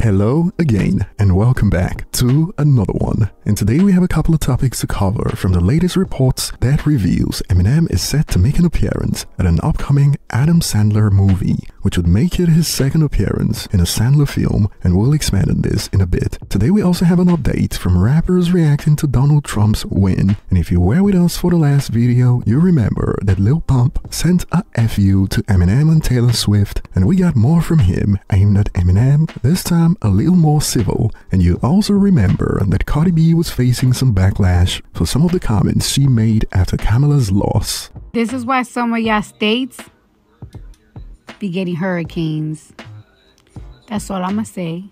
Hello again and welcome back to another one. And today we have a couple of topics to cover from the latest reports that reveals Eminem is set to make an appearance at an upcoming Adam Sandler movie, which would make it his second appearance in a Sandler film, and we'll expand on this in a bit. Today we also have an update from rappers reacting to Donald Trump's win, and if you were with us for the last video, you remember that Lil Pump sent a FU to Eminem and Taylor Swift, and we got more from him aimed at Eminem, this time a little more civil. And you also remember that Cardi B was facing some backlash for some of the comments she made after Kamala's loss. This is why some of y'all states be getting hurricanes. That's all I'ma say.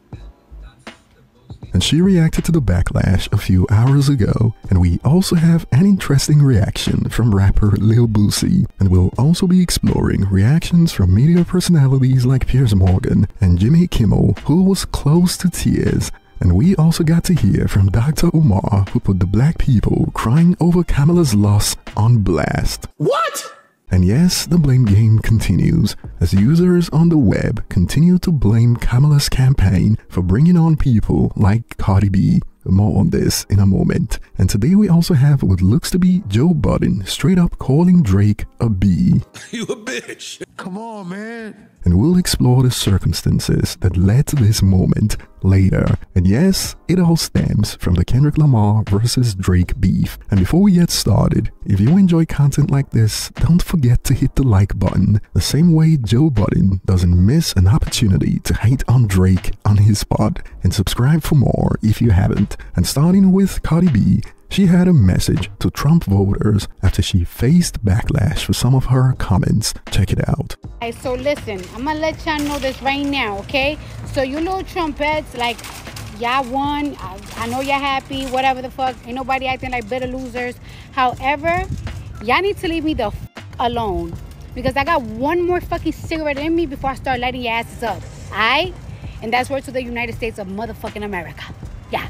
And she reacted to the backlash a few hours ago, and we also have an interesting reaction from rapper Lil Boosie, and we'll also be exploring reactions from media personalities like Piers Morgan and Jimmy Kimmel, who was close to tears. And we also got to hear from Dr. Umar, who put the black people crying over Kamala's loss on blast. What? And yes, the blame game continues, as users on the web continue to blame Kamala's campaign for bringing on people like Cardi B. More on this in a moment. And today we also have what looks to be Joe Budden straight up calling Drake a B. You a bitch. Come on, man. And we'll explore the circumstances that led to this moment later. And yes, it all stems from the Kendrick Lamar versus Drake beef. And before we get started, if you enjoy content like this, don't forget to hit the like button, the same way Joe Budden doesn't miss an opportunity to hate on Drake on his pod, and subscribe for more if you haven't. And starting with Cardi B, she had a message to Trump voters after she faced backlash for some of her comments. Check it out. Hey, so listen, I'm gonna let y'all know this right now, okay? So you little Trumpets, like, y'all won. I know y'all happy, whatever the fuck. Ain't nobody acting like bitter losers. However, y'all need to leave me the f alone, because I got one more fucking cigarette in me before I start lighting your asses up, alright? And that's word to the United States of motherfucking America. Yeah.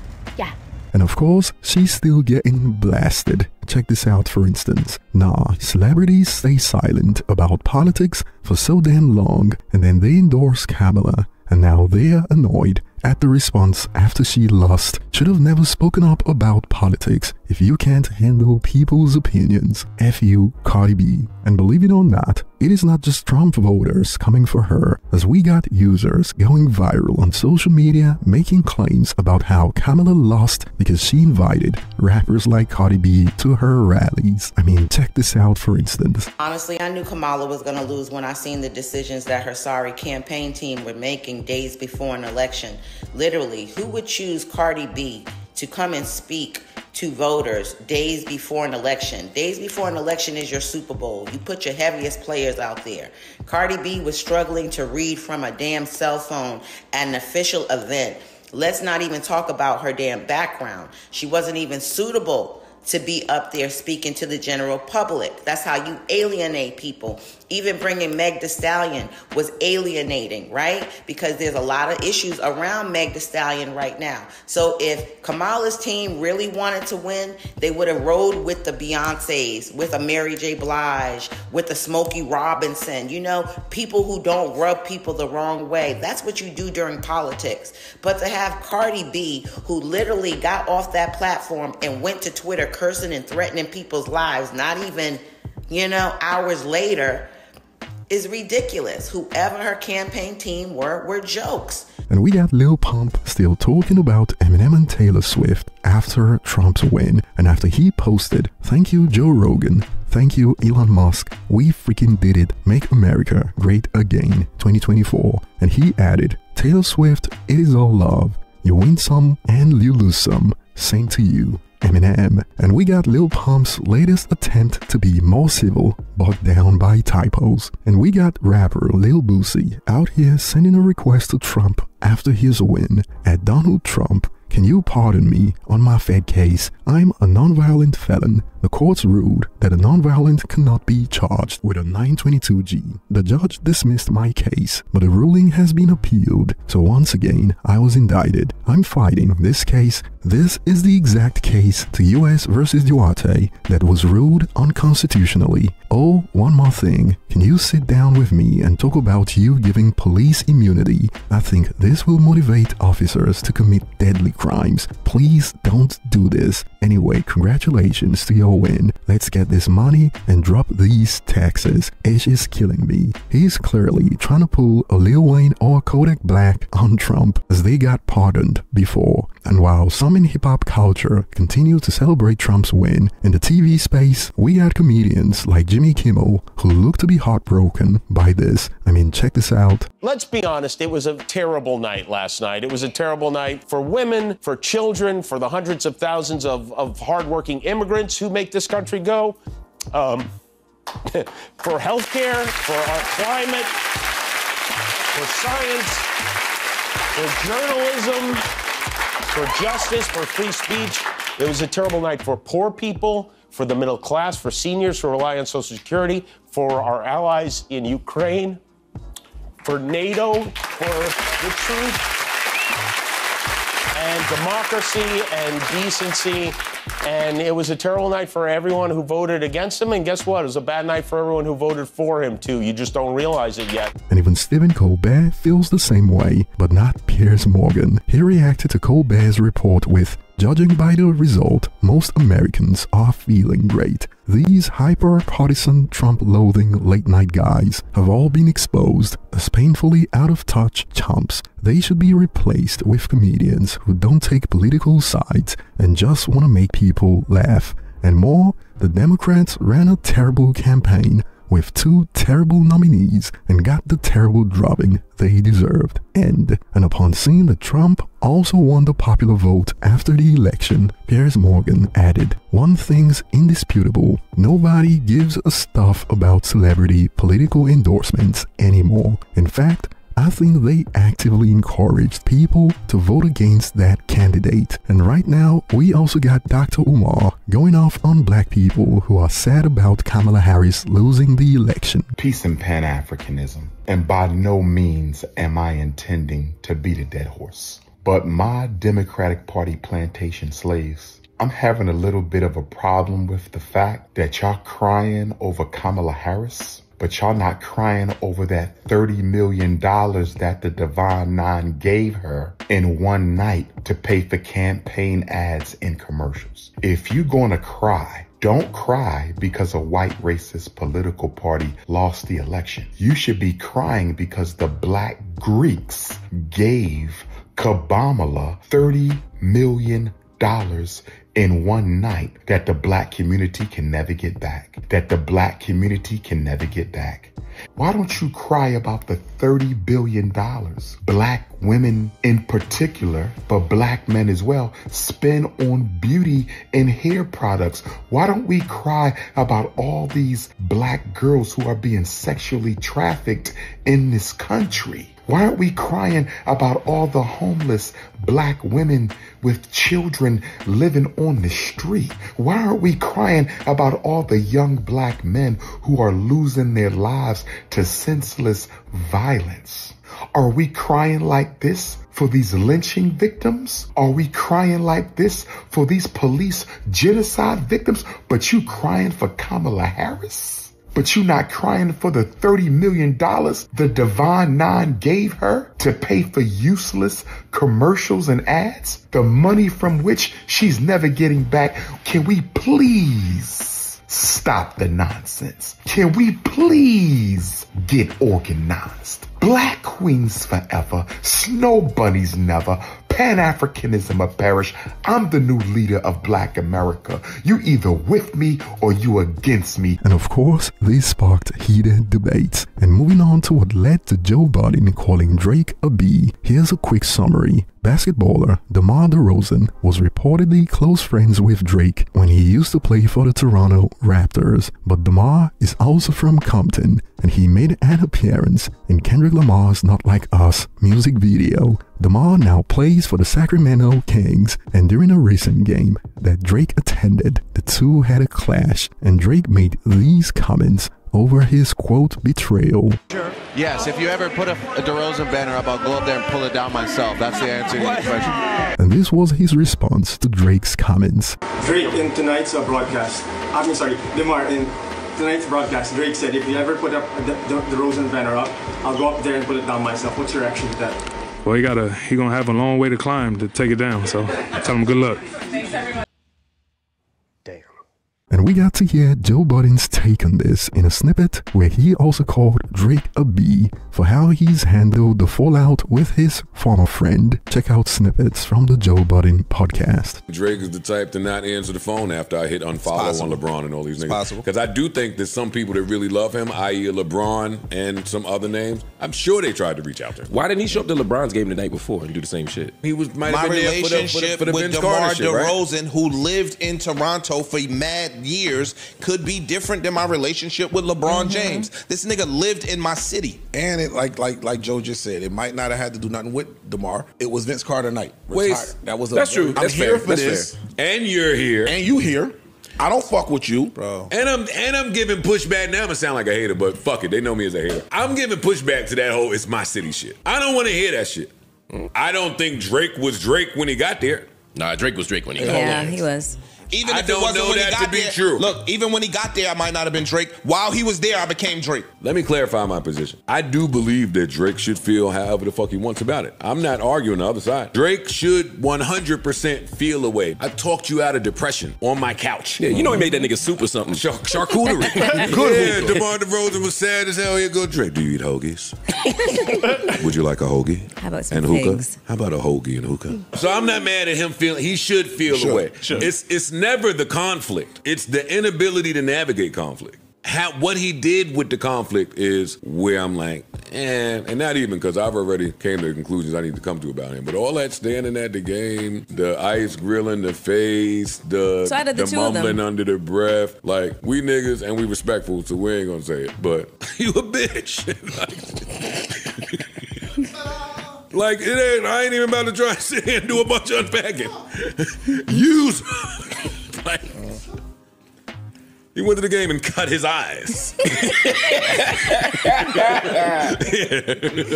And of course, she's still getting blasted. Check this out, for instance. Nah, celebrities stay silent about politics for so damn long, and then they endorse Kamala, and now they're annoyed at the response after she lost. Should have never spoken up about politics if you can't handle people's opinions. F you, Cardi B. And believe it or not, it is not just Trump voters coming for her, as we got users going viral on social media making claims about how Kamala lost because she invited rappers like Cardi B to her rallies. I mean, check this out, for instance. Honestly, I knew Kamala was going to lose when I seen the decisions that her sorry campaign team were making days before an election. Literally, who would choose Cardi B to come and speak to voters days before an election? Days before an election is your Super Bowl. You put your heaviest players out there. Cardi B was struggling to read from a damn cell phone at an official event. Let's not even talk about her damn background. She wasn't even suitable to be up there speaking to the general public. That's how you alienate people. Even bringing Meg Thee Stallion was alienating, right? Because there's a lot of issues around Meg Thee Stallion right now. So if Kamala's team really wanted to win, they would have rode with the Beyoncés, with a Mary J. Blige, with a Smokey Robinson, you know, people who don't rub people the wrong way. That's what you do during politics. But to have Cardi B, who literally got off that platform and went to Twitter cursing and threatening people's lives, not even, you know, hours later, is ridiculous. Whoever her campaign team were jokes. And we got Lil Pump still talking about Eminem and Taylor Swift after Trump's win, and after he posted, "Thank you, Joe Rogan. Thank you, Elon Musk. We freaking did it. Make America great again, 2024. And he added, "Taylor Swift, it is all love. You win some and you lose some. Same to you, Eminem." And we got Lil Pump's latest attempt to be more civil, bogged down by typos. And we got rapper Lil Boosie out here sending a request to Trump after his win. At Donald Trump, can you pardon me on my Fed case? I'm a nonviolent felon the courts ruled that a nonviolent cannot be charged with a 922G. The judge dismissed my case, but the ruling has been appealed, so once again, I was indicted. I'm fighting this case. This is the exact case to US versus Duarte that was ruled unconstitutionally. Oh, one more thing. Can you sit down with me and talk about you giving police immunity? I think this will motivate officers to commit deadly crimes. Please don't do this. Anyway, congratulations to your win. Let's get this money and drop these taxes. Ish is killing me. He's clearly trying to pull a Lil Wayne or Kodak Black on Trump, as they got pardoned before. And while some in hip-hop culture continue to celebrate Trump's win, in the TV space, we got comedians like Jimmy Kimmel who look to be heartbroken by this. I mean, check this out. Let's be honest, it was a terrible night last night. It was a terrible night for women, for children, for the hundreds of thousands of hardworking immigrants who make this country go, for healthcare, for our climate, for science, for journalism, for justice, for free speech. It was a terrible night for poor people, for the middle class, for seniors who rely on Social Security, for our allies in Ukraine, for NATO, for the truth and democracy and decency. And it was a terrible night for everyone who voted against him. And guess what? It was a bad night for everyone who voted for him, too. You just don't realize it yet. And even Stephen Colbert feels the same way, but not Piers Morgan. He reacted to Colbert's report with, "Judging by the result, most Americans are feeling great. These hyper-partisan, Trump-loathing late-night guys have all been exposed as painfully out-of-touch chumps. They should be replaced with comedians who don't take political sides and just want to make people laugh." And more, the Democrats ran a terrible campaign with 2 terrible nominees and got the terrible drubbing they deserved. And upon seeing that Trump also won the popular vote after the election, Piers Morgan added, "One thing's indisputable, nobody gives a stuff about celebrity political endorsements anymore. In fact, I think they actively encouraged people to vote against that candidate." And right now, we also got Dr. Umar going off on black people who are sad about Kamala Harris losing the election. Peace and Pan-Africanism. And by no means am I intending to beat a dead horse. But my Democratic Party plantation slaves, I'm having a little bit of a problem with the fact that y'all crying over Kamala Harris, but y'all not crying over that $30 million that the Divine Nine gave her in one night to pay for campaign ads and commercials. If you gonna cry, don't cry because a white racist political party lost the election. You should be crying because the Black Greeks gave Kabamala $30 million in one night that the black community can never get back. That the black community can never get back. Why don't you cry about the $30 billion black women in particular, but black men as well, spend on beauty and hair products? Why don't we cry about all these black girls who are being sexually trafficked in this country? Why aren't we crying about all the homeless black women with children living on the street? Why aren't we crying about all the young black men who are losing their lives to senseless violence? Are we crying like this for these lynching victims? Are we crying like this for these police genocide victims? But you crying for Kamala Harris? But you not crying for the $30 million the Divine Nine gave her to pay for useless commercials and ads, the money from which she's never getting back? Can we please stop the nonsense? Can we please get organized? Black queens forever, snow bunnies never, Pan-Africanism a perish. I'm the new leader of Black America. You either with me or you against me. And of course, this sparked heated debates. And moving on to what led to Joe Budden calling Drake a B, here's a quick summary. Basketballer DeMar DeRozan was reportedly close friends with Drake when he used to play for the Toronto Raptors. But DeMar is also from Compton, and he made an appearance in Kendrick Lamar's Not Like Us music video. Lamar now plays for the Sacramento Kings, and during a recent game that Drake attended, the two had a clash, and Drake made these comments over his quote betrayal. Yes, if you ever put a DeRozan banner up, I'll go up there and pull it down myself. That's the answer to your question. And this was his response to Drake's comments. Drake in tonight's broadcast, DeMar, in tonight's broadcast, Drake said, if you ever put up the DeRozan banner up, I'll go up there and pull it down myself. What's your reaction to that? Well, he gonna have a long way to climb to take it down, so tell him good luck. And we got to hear Joe Budden's take on this in a snippet where he also called Drake a B for how he's handled the fallout with his former friend. Check out snippets from the Joe Budden podcast. Drake is the type to not answer the phone after I hit unfollow on LeBron and all these niggas. Because I do think there's some people that really love him, i.e. LeBron and some other names. I'm sure they tried to reach out to him. Why didn't he show up to LeBron's game the night before and do the same shit? He might My have been relationship there for the with Vince DeMar Carter shit, right? DeRozan, who lived in Toronto for mad years, could be different than my relationship with LeBron James. This nigga lived in my city. And it like Joe just said, it might not have had to do nothing with DeMar. It was Vince Carter night. Wait, that's true. I'm That's here fair. for That's this. fair. And you're here. And you here. I don't fuck with you, bro. And I'm giving pushback. Now I'm gonna sound like a hater, but fuck it. They know me as a hater. I'm giving pushback to that whole "it's my city" shit. I don't want to hear that shit. I don't think Drake was Drake when he got there. Nah, Drake was Drake when he got there. Yeah, he was. Even I if don't it wasn't know when he that got to be there, true. Look, even when he got there, I might not have been Drake. While he was there, I became Drake. Let me clarify my position. I do believe that Drake should feel however the fuck he wants about it. I'm not arguing the other side. Drake should 100% feel a way. I talked you out of depression on my couch. Yeah, you know he made that nigga soup or something. Charcuterie. Yeah, DeMar DeRozan was sad as hell. Here go Drake. Do you eat hoagies? Would you like a hoagie? How about some and hookah? figs? How about a hoagie and hookah? So I'm not mad at him feeling. He should feel a way. It's never the conflict. It's the inability to navigate conflict. What he did with the conflict is where I'm like, and not even because I've already came to the conclusions I need to come to about him. But all that standing at the game, the ice grilling the face, the mumbling under the breath, like we niggas and we respectful, so we ain't gonna say it. But you a bitch. Like it ain't. I ain't even about to try to sit here and do a bunch of unpacking. Use. Like, he went to the game and cut his eyes.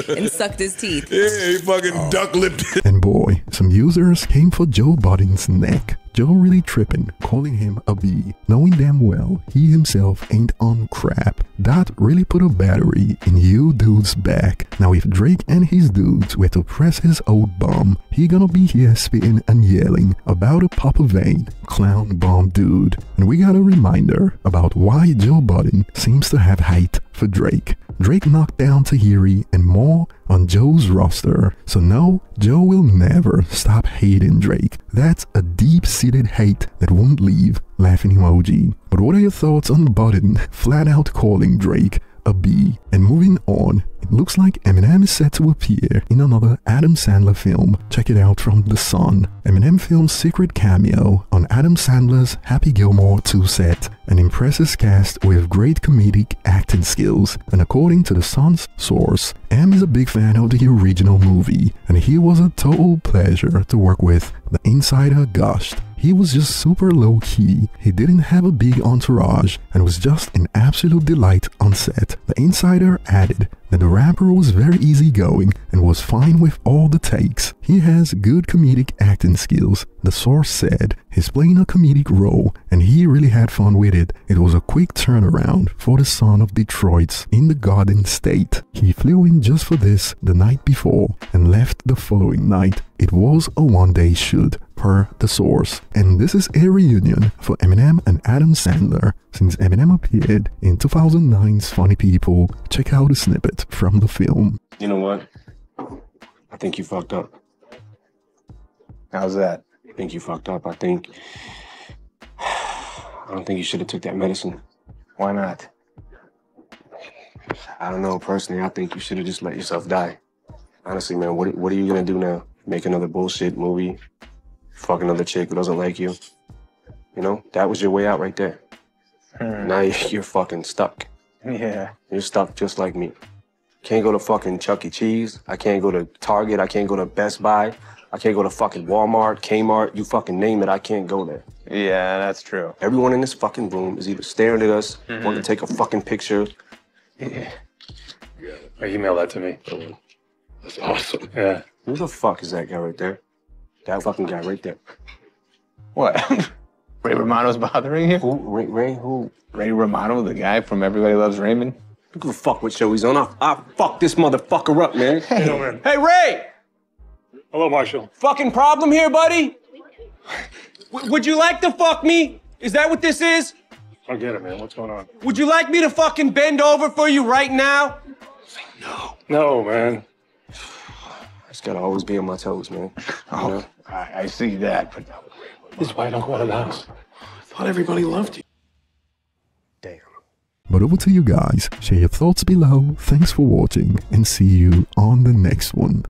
And sucked his teeth. Yeah, he fucking duck-lipped it. And boy, some users came for Joe Budden's neck. Joe really tripping, calling him a B, knowing damn well he himself ain't on crap. That really put a battery in you dude's back. Now if Drake and his dudes were to press his old bum, he gonna be here spitting and yelling about a Papa Vane clown bomb dude. And we got a reminder about why Joe Budden seems to have hate for Drake. Drake knocked down Tahiri and more on Joe's roster, so no, Joe will never stop hating Drake. That's a deep-seated hate that won't leave, laughing emoji. But what are your thoughts on Budden flat out calling Drake a B? And moving on, it looks like Eminem is set to appear in another Adam Sandler film. Check it out from The Sun. Eminem films secret cameo on Adam Sandler's Happy Gilmore 2 set and impresses cast with great comedic acting skills. And according to The Sun's source, M is a big fan of the original movie, and he was a total pleasure to work with. The insider gushed. He was just super low-key, he didn't have a big entourage, and was just an absolute delight on set. The insider added that the rapper was very easygoing and was fine with all the takes. He has good comedic acting skills, the source said. He's playing a comedic role, and he really had fun with it. It was a quick turnaround for the son of Detroit's in the Garden State. He flew in just for this the night before and left the following night. It was a one-day shoot, per the source. And this is a reunion for Eminem and Adam Sandler since Eminem appeared in 2009's Funny People. Check out a snippet from the film. You know what? I think you fucked up. How's that? I think you fucked up. I don't think you should have took that medicine. Why not? I don't know. Personally, I think you should have just let yourself die. Honestly, man, what are you gonna do now? Make another bullshit movie? Fuck another chick who doesn't like you? You know, that was your way out right there. Now you're fucking stuck. Yeah. You're stuck just like me. Can't go to fucking Chuck E. Cheese. I can't go to Target. I can't go to Best Buy. I can't go to fucking Walmart, Kmart. You fucking name it, I can't go there. Yeah, that's true. Everyone in this fucking room is either staring at us, wanting to take a fucking picture. Yeah. Email that to me. That's awesome. Yeah. Who the fuck is that guy right there? That fucking guy right there. What? Ray Romano's bothering you? Who? Ray who? Ray Romano, the guy from Everybody Loves Raymond? Who gives a fuck what show he's on? I'll fuck this motherfucker up, man. Hey, man. Hey, Ray! Hello, Marshall. Fucking problem here, buddy? Would you like to fuck me? Is that what this is? I get it, man. What's going on? Would you like me to fucking bend over for you right now? No. No, man. I just gotta always be on my toes, man. Oh, you know? I see that, but This is why I don't go out of the house. I thought everybody loved you. But over to you guys. Share your thoughts below. Thanks for watching and see you on the next one.